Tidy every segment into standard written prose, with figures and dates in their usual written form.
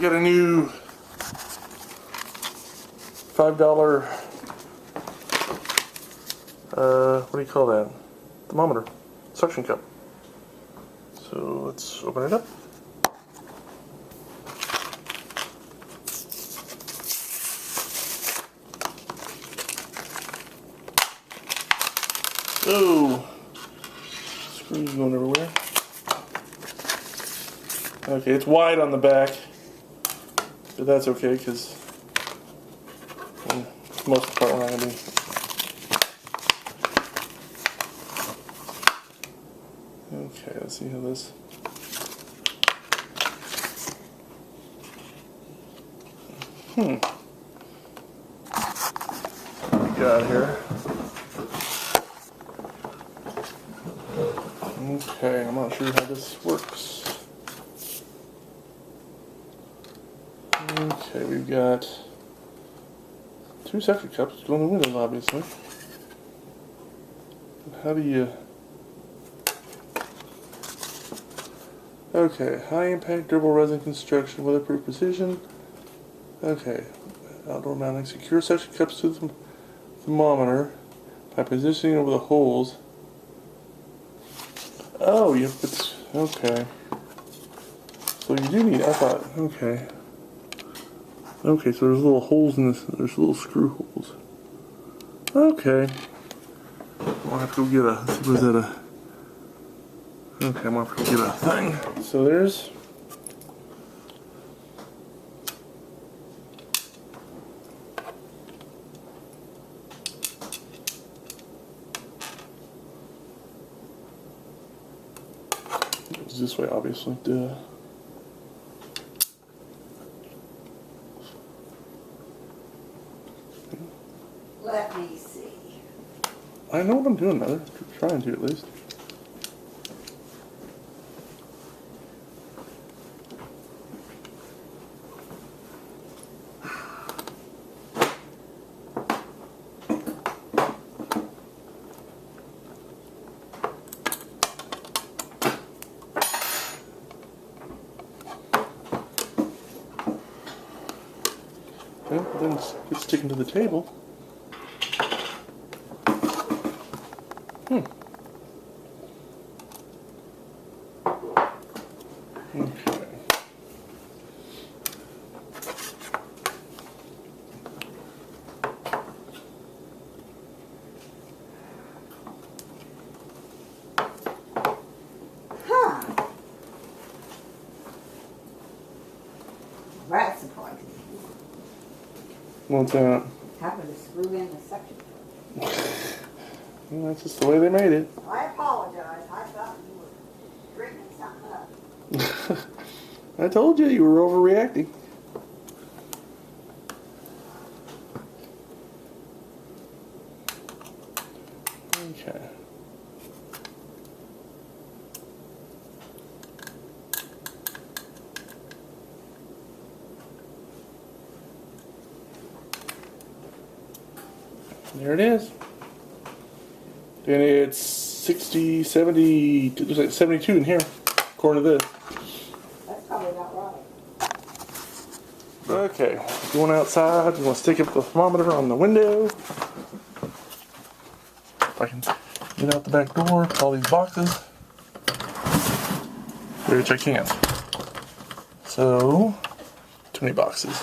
we got a new $5, what do you call that? Thermometer. Suction cup. So let's open it up. Oh, screws going everywhere. Okay, it's wide on the back, but that's okay because most of the part we're not going to be. Okay, let's see how this. What we got here? Okay, I'm not sure how this works. Okay, we've got 2 suction cups going in the windows, obviously. How do you... Okay, high impact durable resin construction, weatherproof precision. Okay, outdoor mounting, secure suction cups to the thermometer by positioning over the holes. Oh, you have to, okay. So you do need, I thought, okay. Okay, so there's little holes in this, there's little screw holes. Okay. I'll have to go get a, was that a, okay, I'm gonna have to go get a thing. So there's, it's this way, obviously. Duh. Let me see. I know what I'm doing, Mother. Trying to, at least. Okay, then it's sticking to the table. Okay. Huh. That's surprising. What's that? Happened to screw in the suction cup. Well, that's just the way they made it. I apologize. I thought you were drinking something up. I told you you were overreacting. Okay. There it is. And it's 60, 70, there's like 72 in here, according to this. That's probably not right. Okay, going outside, you want to stick up the thermometer on the window. If I can get out the back door, all these boxes, which I can't. So, too many boxes.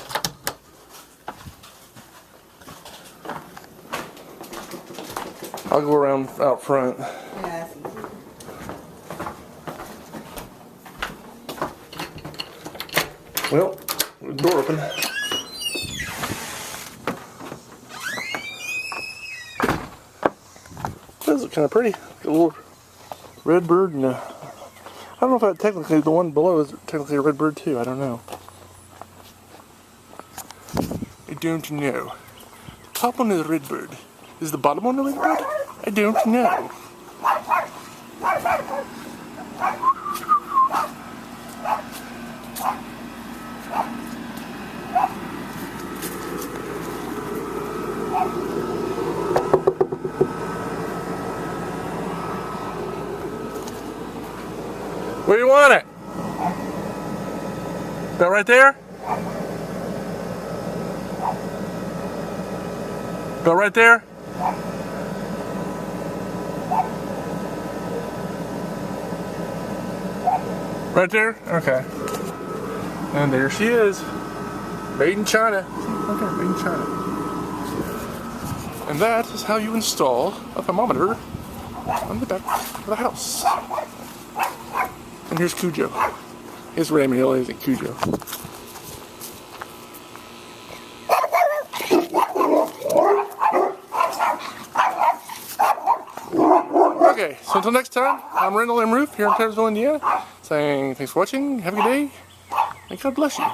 I'll go around out front. Yeah, that's easy. Well, the door open. Those look kind of pretty. Got a little red bird and I don't know if that technically the one below is technically a red bird too. I don't know. I don't know. Top one is a red bird. Is the bottom one a red bird? I don't know. Where do you want it? About right there? About right there? Right there? Okay. And there she is. Made in China. Okay, made in China. And that is how you install a thermometer on the back of the house. And here's Cujo. His Raymond Hill isn't Cujo. Okay, so until next time, I'm Randall M. Rueff here in Townsville, Indiana, saying thanks for watching, have a good day, and God bless you.